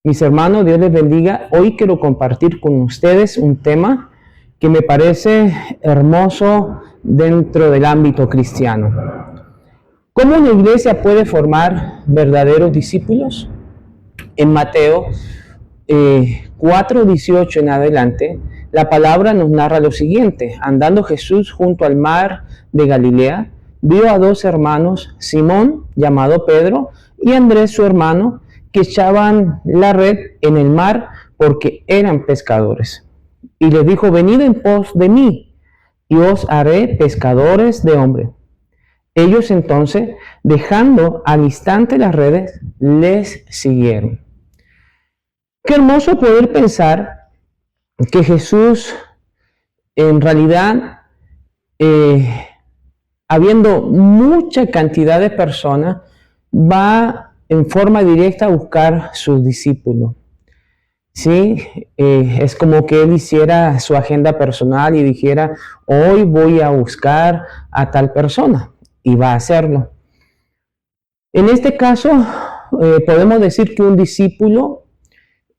Mis hermanos, Dios les bendiga. Hoy quiero compartir con ustedes un tema que me parece hermoso dentro del ámbito cristiano. ¿Cómo una iglesia puede formar verdaderos discípulos? En Mateo 4:18 en adelante, la palabra nos narra lo siguiente. Andando Jesús junto al mar de Galilea, vio a dos hermanos, Simón, llamado Pedro, y Andrés, su hermano, que echaban la red en el mar porque eran pescadores. Y les dijo: venid en pos de mí, y os haré pescadores de hombres. Ellos entonces, dejando al instante las redes, les siguieron. Qué hermoso poder pensar que Jesús, en realidad, habiendo mucha cantidad de personas, va en forma directa a buscar sus discípulos. ¿Sí? Es como que él hiciera su agenda personal y dijera: hoy voy a buscar a tal persona, y va a hacerlo. En este caso, podemos decir que un discípulo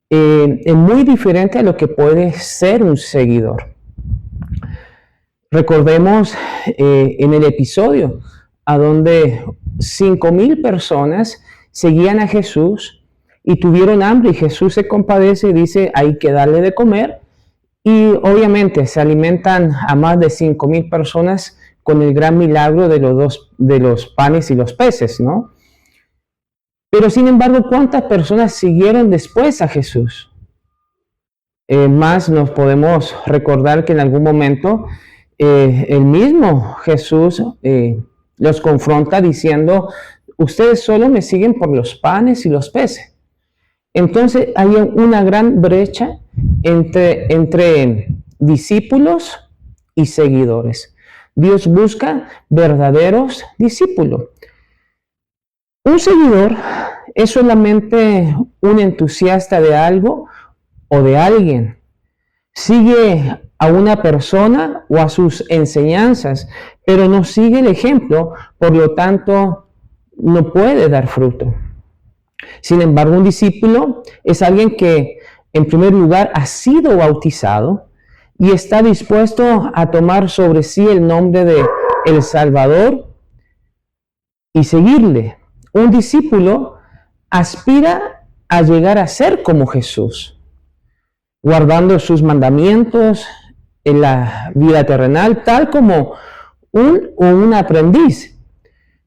es muy diferente a lo que puede ser un seguidor. Recordemos en el episodio a donde 5,000 personas seguían a Jesús y tuvieron hambre, y Jesús se compadece y dice: hay que darle de comer. Y obviamente se alimentan a más de 5,000 personas con el gran milagro de los panes y los peces, ¿no? Pero sin embargo, ¿cuántas personas siguieron después a Jesús? Más nos podemos recordar que en algún momento el mismo Jesús los confronta diciendo: ustedes solo me siguen por los panes y los peces. Entonces hay una gran brecha entre discípulos y seguidores. Dios busca verdaderos discípulos. Un seguidor es solamente un entusiasta de algo o de alguien. Sigue a una persona o a sus enseñanzas, pero no sigue el ejemplo, por lo tanto no puede dar fruto. Sin embargo, un discípulo es alguien que, en primer lugar, ha sido bautizado y está dispuesto a tomar sobre sí el nombre de el Salvador y seguirle. Un discípulo aspira a llegar a ser como Jesús, guardando sus mandamientos en la vida terrenal, tal como un aprendiz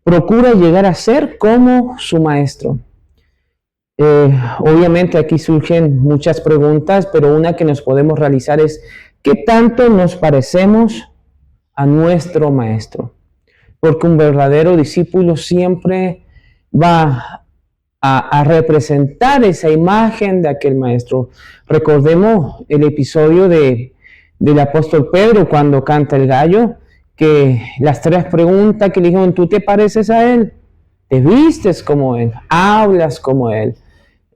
procura llegar a ser como su maestro. Obviamente aquí surgen muchas preguntas, pero una que nos podemos realizar es: ¿qué tanto nos parecemos a nuestro maestro? Porque un verdadero discípulo siempre va a representar esa imagen de aquel maestro. Recordemos el episodio del apóstol Pedro cuando canta el gallo, que las 3 preguntas que le dijeron: ¿tú te pareces a él? ¿Te vistes como él? ¿Hablas como él?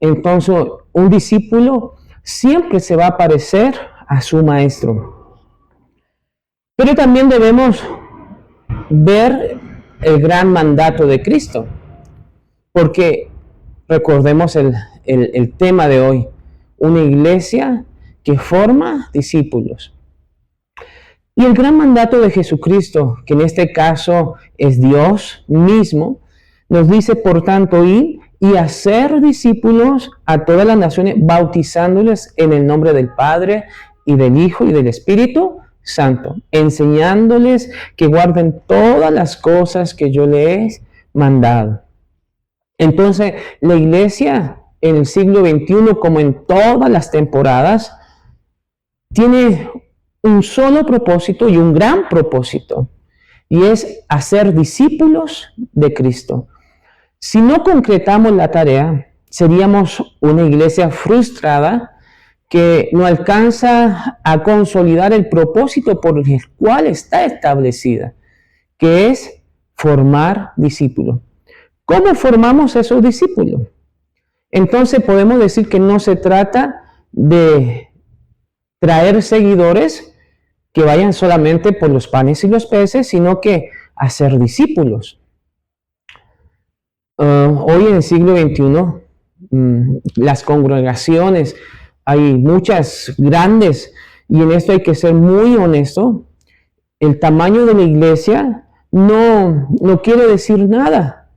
Entonces, un discípulo siempre se va a parecer a su maestro. Pero también debemos ver el gran mandato de Cristo, porque recordemos el tema de hoy: una iglesia que forma discípulos. Y el gran mandato de Jesucristo, que en este caso es Dios mismo, nos dice: por tanto, id y hacer discípulos a todas las naciones, bautizándoles en el nombre del Padre y del Hijo y del Espíritu Santo, enseñándoles que guarden todas las cosas que yo les he mandado. Entonces, la iglesia en el siglo XXI, como en todas las temporadas, tiene un solo propósito y un gran propósito, y es hacer discípulos de Cristo. Si no concretamos la tarea, seríamos una iglesia frustrada que no alcanza a consolidar el propósito por el cual está establecida, que es formar discípulos. ¿Cómo formamos esos discípulos? Entonces podemos decir que no se trata de traer seguidores que vayan solamente por los panes y los peces, sino que hacer discípulos. Hoy en el siglo XXI las congregaciones, hay muchas grandes, y en esto hay que ser muy honesto. El tamaño de la iglesia no quiere decir nada.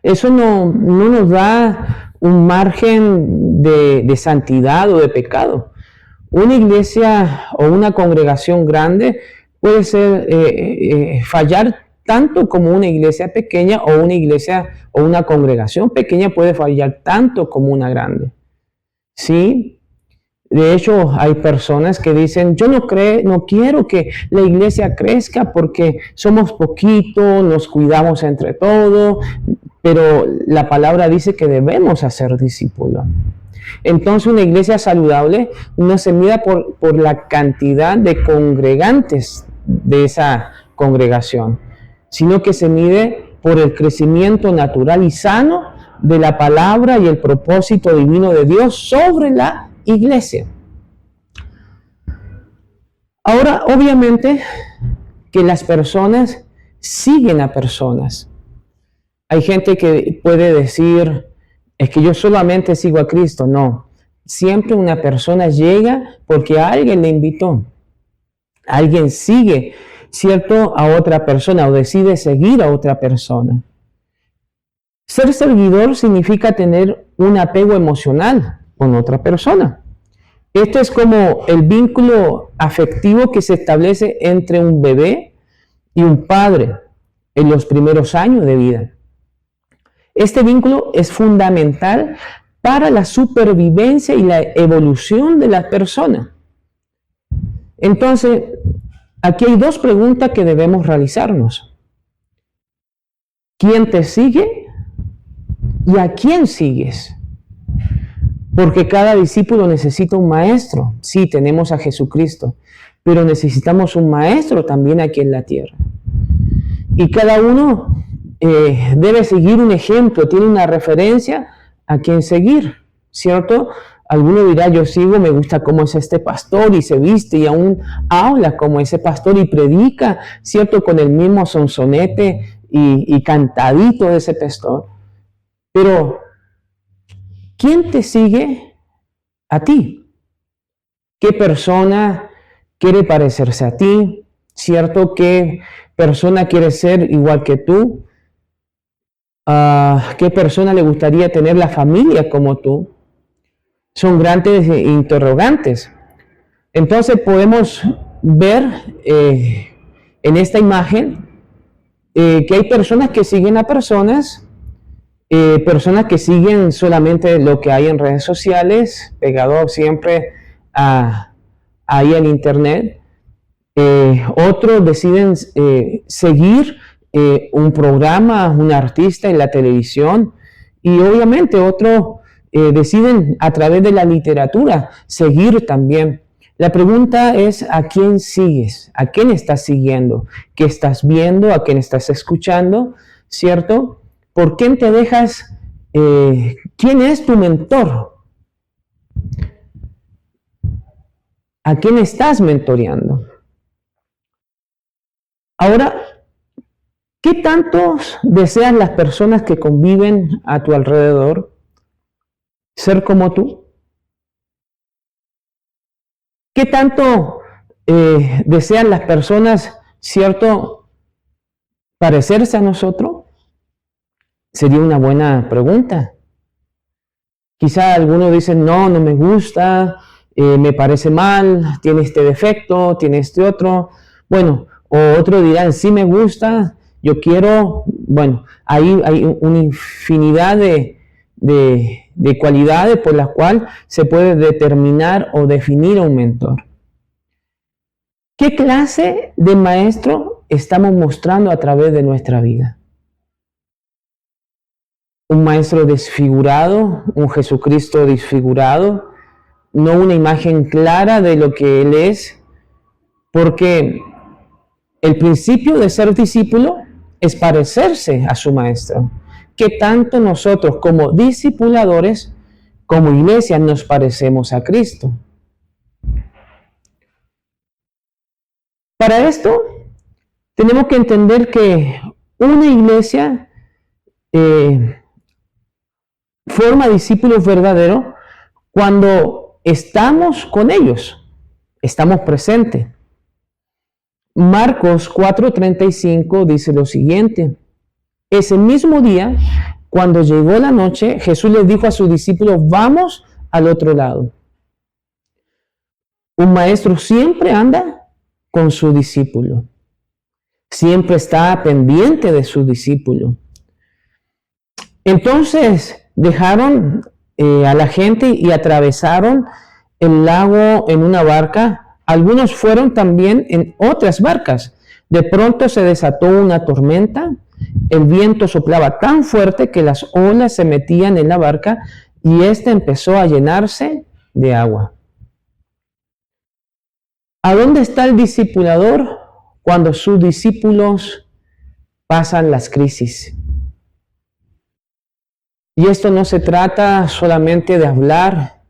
Eso no nos da un margen de santidad o de pecado. Una iglesia o una congregación grande puede ser fallar tanto como una iglesia pequeña, o una iglesia o una congregación pequeña puede fallar tanto como una grande. ¿Sí? De hecho, hay personas que dicen, yo no quiero que la iglesia crezca porque somos poquitos, nos cuidamos entre todos, pero la palabra dice que debemos hacer discípulos. Entonces, una iglesia saludable no se mide por la cantidad de congregantes de esa congregación, sino que se mide por el crecimiento natural y sano de la palabra y el propósito divino de Dios sobre la iglesia. Ahora, obviamente, que las personas siguen a personas. Hay gente que puede decir, es que yo solamente sigo a Cristo. No, siempre una persona llega porque alguien le invitó. Alguien sigue, ¿cierto?, a otra persona o decide seguir a otra persona. Ser seguidor significa tener un apego emocional con otra persona. Esto es como el vínculo afectivo que se establece entre un bebé y un padre en los primeros años de vida. Este vínculo es fundamental para la supervivencia y la evolución de la persona. Entonces, aquí hay dos preguntas que debemos realizarnos. ¿Quién te sigue y a quién sigues? Porque cada discípulo necesita un maestro. Sí, tenemos a Jesucristo, pero necesitamos un maestro también aquí en la tierra. Y cada uno debe seguir un ejemplo, tiene una referencia a quien seguir, ¿cierto? Alguno dirá, yo sigo, me gusta cómo es este pastor y se viste y aún habla como ese pastor y predica, ¿cierto? Con el mismo sonsonete y cantadito de ese pastor. Pero, ¿quién te sigue a ti? ¿Qué persona quiere parecerse a ti? ¿Cierto? ¿Qué persona quiere ser igual que tú? ¿Qué persona le gustaría tener la familia como tú? Son grandes interrogantes. Entonces podemos ver en esta imagen que hay personas que siguen a personas, personas que siguen solamente lo que hay en redes sociales, pegado siempre ahí en internet. Otros deciden seguir un programa, un artista en la televisión, y obviamente otros deciden a través de la literatura seguir también. La pregunta es, ¿a quién sigues? ¿A quién estás siguiendo? ¿Qué estás viendo? ¿A quién estás escuchando? ¿Cierto? ¿Por quién te dejas? ¿Quién es tu mentor? ¿A quién estás mentoreando? Ahora, ¿qué tanto desean las personas que conviven a tu alrededor ser como tú? ¿Qué tanto desean las personas, cierto, parecerse a nosotros? Sería una buena pregunta. Quizá algunos dicen, no me gusta, me parece mal, tiene este defecto, tiene este otro. Bueno, o otros dirán, sí me gusta, yo quiero. Bueno, ahí hay una infinidad de cualidades por las cuales se puede determinar o definir a un mentor. ¿Qué clase de maestro estamos mostrando a través de nuestra vida? Un maestro desfigurado, un Jesucristo desfigurado, no una imagen clara de lo que Él es, porque el principio de ser discípulo es parecerse a su maestro. Que tanto nosotros como discipuladores, como iglesia, nos parecemos a Cristo. Para esto, tenemos que entender que una iglesia forma discípulos verdaderos cuando estamos con ellos, estamos presentes. Marcos 4:35 dice lo siguiente: ese mismo día, cuando llegó la noche, Jesús les dijo a sus discípulos: vamos al otro lado. Un maestro siempre anda con su discípulo, siempre está pendiente de su discípulo. Entonces dejaron a la gente y atravesaron el lago en una barca. Algunos fueron también en otras barcas. De pronto se desató una tormenta. El viento soplaba tan fuerte que las olas se metían en la barca y ésta empezó a llenarse de agua. ¿A dónde está el discipulador cuando sus discípulos pasan las crisis? Y esto no se trata solamente de hablar,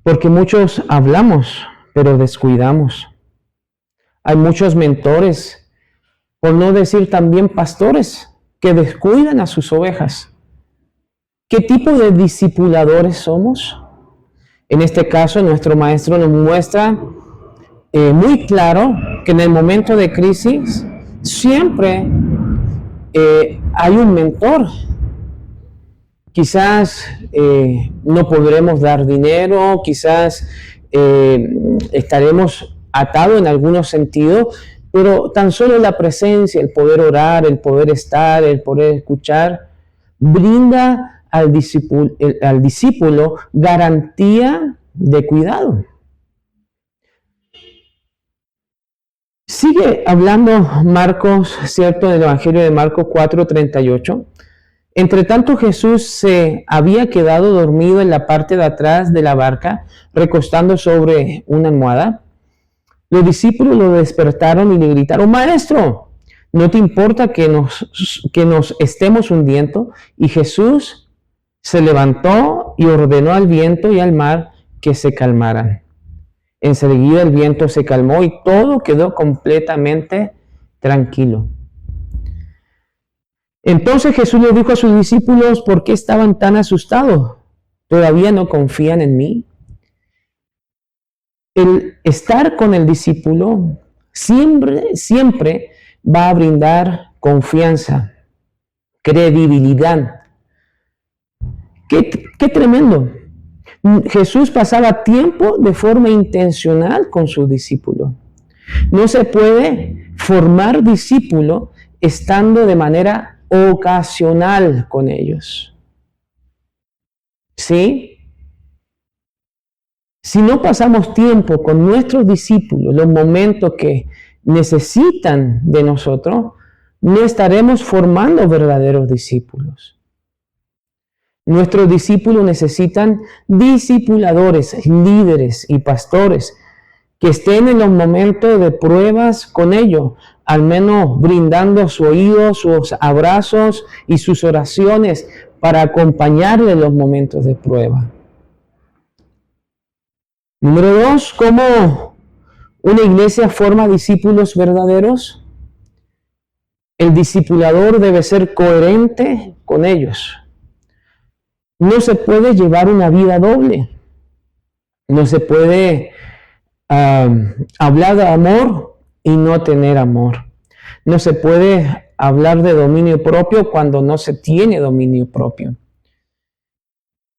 porque muchos hablamos, pero descuidamos. Hay muchos mentores, por no decir también pastores, que descuidan a sus ovejas. ¿Qué tipo de discipuladores somos? En este caso, nuestro maestro nos muestra muy claro que en el momento de crisis siempre hay un mentor. Quizás no podremos dar dinero, quizás estaremos atados en algunos sentidos, pero tan solo la presencia, el poder orar, el poder estar, el poder escuchar, brinda al discípulo garantía de cuidado. Sigue hablando Marcos, ¿cierto?, del Evangelio de Marcos 4:38. Entre tanto, Jesús se había quedado dormido en la parte de atrás de la barca, recostando sobre una almohada. Los discípulos lo despertaron y le gritaron: Maestro, ¿no te importa que nos estemos hundiendo? Y Jesús se levantó y ordenó al viento y al mar que se calmaran. Enseguida el viento se calmó y todo quedó completamente tranquilo. Entonces Jesús le dijo a sus discípulos: ¿por qué estaban tan asustados? ¿Todavía no confían en mí? El estar con el discípulo siempre va a brindar confianza, credibilidad. ¡Qué tremendo! Jesús pasaba tiempo de forma intencional con sus discípulos. No se puede formar discípulo estando de manera ocasional con ellos. ¿Sí? Si no pasamos tiempo con nuestros discípulos, los momentos que necesitan de nosotros, no estaremos formando verdaderos discípulos. Nuestros discípulos necesitan discipuladores, líderes y pastores que estén en los momentos de pruebas con ellos, al menos brindando su oído, sus abrazos y sus oraciones para acompañarle en los momentos de prueba. Número 2, ¿cómo una iglesia forma discípulos verdaderos? El discipulador debe ser coherente con ellos. No se puede llevar una vida doble. No se puede hablar de amor y no tener amor. No se puede hablar de dominio propio cuando no se tiene dominio propio.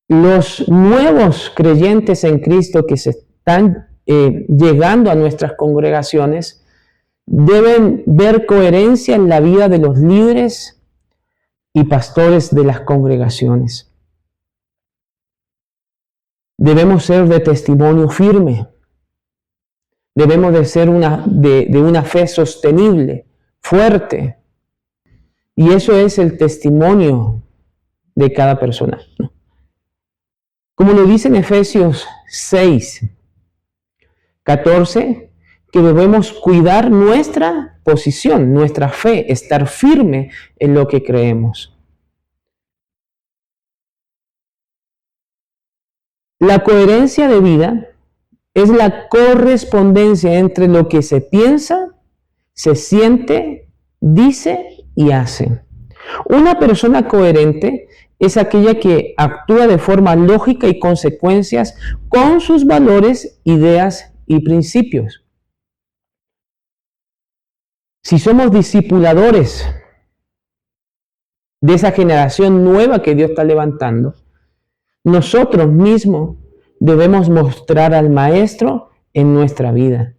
Los nuevos creyentes en Cristo que se están llegando a nuestras congregaciones deben ver coherencia en la vida de los líderes y pastores de las congregaciones. Debemos ser de testimonio firme. Debemos de ser de una fe sostenible, fuerte. Y eso es el testimonio de cada persona, ¿no? Como lo dice en Efesios 6:14, que debemos cuidar nuestra posición, nuestra fe, estar firme en lo que creemos. La coherencia de vida es la correspondencia entre lo que se piensa, se siente, dice y hace. Una persona coherente es aquella que actúa de forma lógica y consecuencias con sus valores, ideas y principios. Si somos discipuladores de esa generación nueva que Dios está levantando, nosotros mismos debemos mostrar al Maestro en nuestra vida.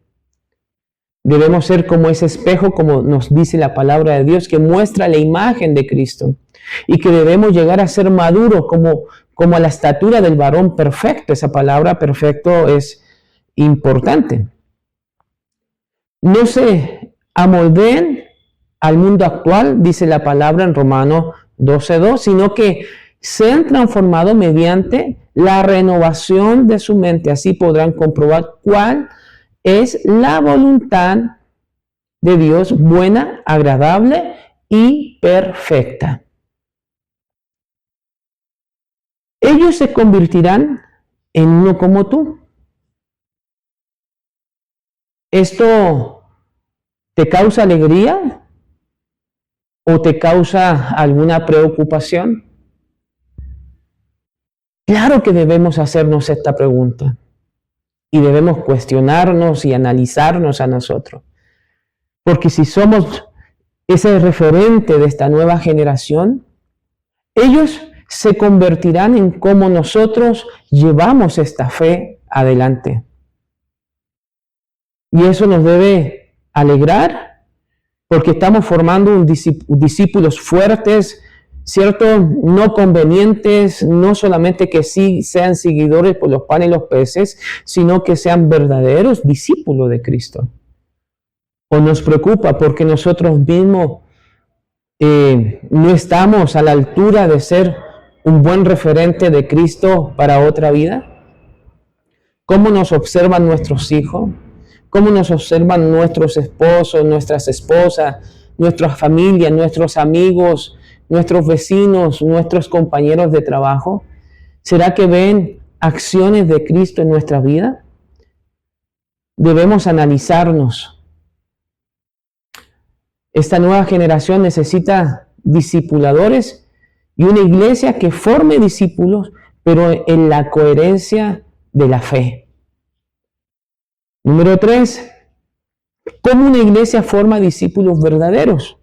Debemos ser como ese espejo, como nos dice la palabra de Dios, que muestra la imagen de Cristo. Y que debemos llegar a ser maduros como a la estatura del varón perfecto. Esa palabra perfecto es importante. No se amoldeen al mundo actual, dice la palabra en Romanos 12:2, sino que sean transformados mediante la renovación de su mente. Así podrán comprobar cuál es la voluntad de Dios, buena, agradable y perfecta. Ellos se convertirán en uno como tú. ¿Esto te causa alegría o te causa alguna preocupación? Claro que debemos hacernos esta pregunta y debemos cuestionarnos y analizarnos a nosotros. Porque si somos ese referente de esta nueva generación, ellos se convertirán en cómo nosotros llevamos esta fe adelante. Y eso nos debe alegrar porque estamos formando discípulos fuertes, ¿cierto? No convenientes, no solamente que sí sean seguidores por los panes y los peces, sino que sean verdaderos discípulos de Cristo. O nos preocupa porque nosotros mismos no estamos a la altura de ser un buen referente de Cristo para otra vida. ¿Cómo nos observan nuestros hijos? ¿Cómo nos observan nuestros esposos, nuestras esposas, nuestras familias, nuestros amigos, nuestros vecinos, nuestros compañeros de trabajo? ¿Será que ven acciones de Cristo en nuestra vida? Debemos analizarnos. Esta nueva generación necesita discipuladores y una iglesia que forme discípulos, pero en la coherencia de la fe. Número 3, ¿cómo una iglesia forma discípulos verdaderos?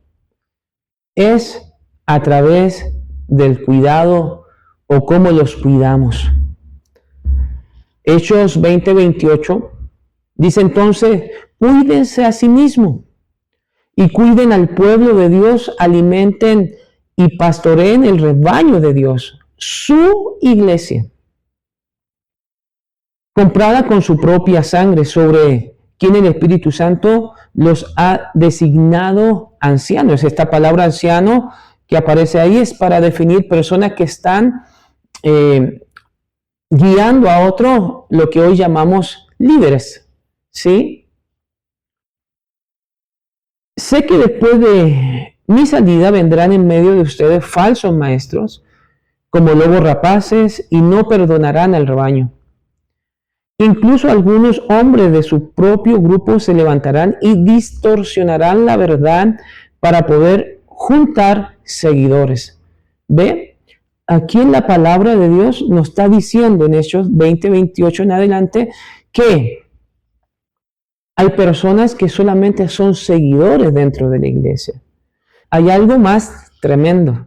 Es a través del cuidado o cómo los cuidamos. Hechos 20:28 dice entonces, cuídense a sí mismos y cuiden al pueblo de Dios, alimenten y pastoreen el rebaño de Dios, su iglesia, comprada con su propia sangre, sobre quien el Espíritu Santo los ha designado ancianos. Esta palabra anciano que aparece ahí es para definir personas que están guiando a otros, lo que hoy llamamos líderes, ¿sí? Sé que después de mi salida vendrán en medio de ustedes falsos maestros, como lobos rapaces, y no perdonarán al rebaño. Incluso algunos hombres de su propio grupo se levantarán y distorsionarán la verdad para poder juntar seguidores. ¿Ve? Aquí en la palabra de Dios nos está diciendo en Hechos 20:28 en adelante que hay personas que solamente son seguidores dentro de la iglesia. Hay algo más tremendo,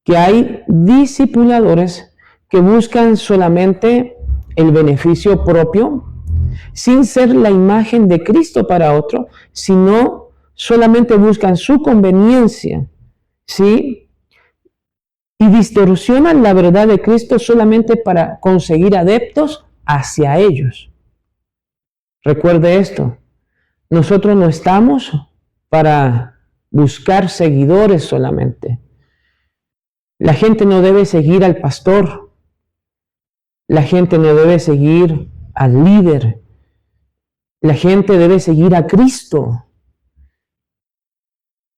que hay discipuladores que buscan solamente el beneficio propio, sin ser la imagen de Cristo para otro, sino solamente buscan su conveniencia, ¿sí? Y distorsionan la verdad de Cristo solamente para conseguir adeptos hacia ellos. Recuerde esto, nosotros no estamos para buscar seguidores solamente. La gente no debe seguir al pastor. La gente no debe seguir al líder. La gente debe seguir a Cristo.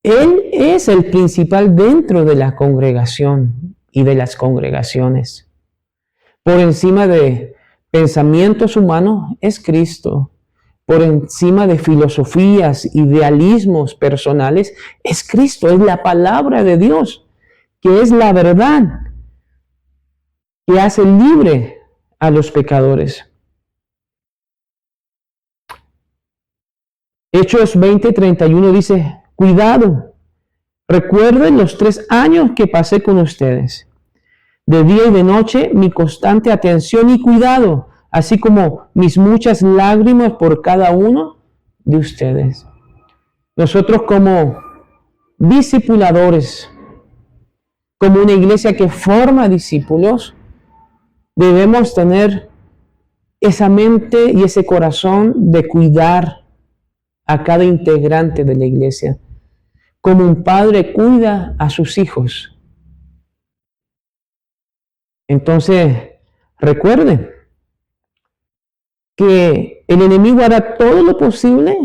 Él es el principal dentro de la congregación y de las congregaciones. Por encima de pensamientos humanos es Cristo. Por encima de filosofías, idealismos personales, es Cristo, es la palabra de Dios, que es la verdad. que hace libre a los pecadores. Hechos 20:31 dice, cuidado, recuerden los 3 años que pasé con ustedes. De día y de noche, mi constante atención y cuidado, así como mis muchas lágrimas por cada uno de ustedes. Nosotros como discipuladores, como una iglesia que forma discípulos, debemos tener esa mente y ese corazón de cuidar a cada integrante de la iglesia, como un padre cuida a sus hijos. Entonces, recuerden que el enemigo hará todo lo posible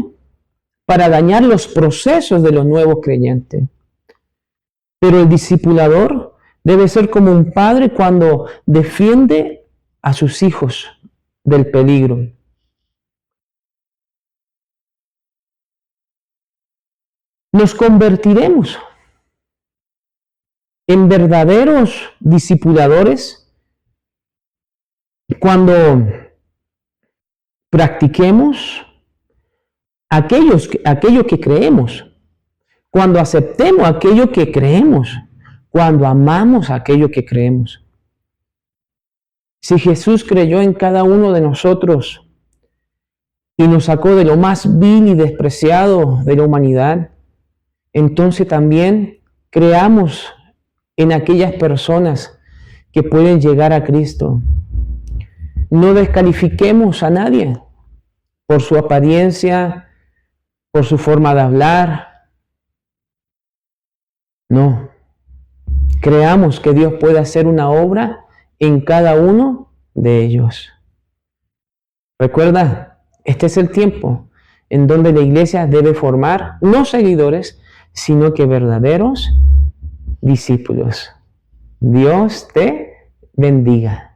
para dañar los procesos de los nuevos creyentes. Pero el discipulador debe ser como un padre cuando defiende a sus hijos del peligro. Nos convertiremos en verdaderos discipuladores cuando practiquemos aquello que creemos, cuando aceptemos aquello que creemos, cuando amamos aquello que creemos. Si Jesús creyó en cada uno de nosotros y nos sacó de lo más vil y despreciado de la humanidad, entonces también creamos en aquellas personas que pueden llegar a Cristo. No descalifiquemos a nadie por su apariencia, por su forma de hablar. No. Creamos que Dios puede hacer una obra en cada uno de ellos. Recuerda, este es el tiempo en donde la iglesia debe formar no seguidores, sino que verdaderos discípulos. Dios te bendiga.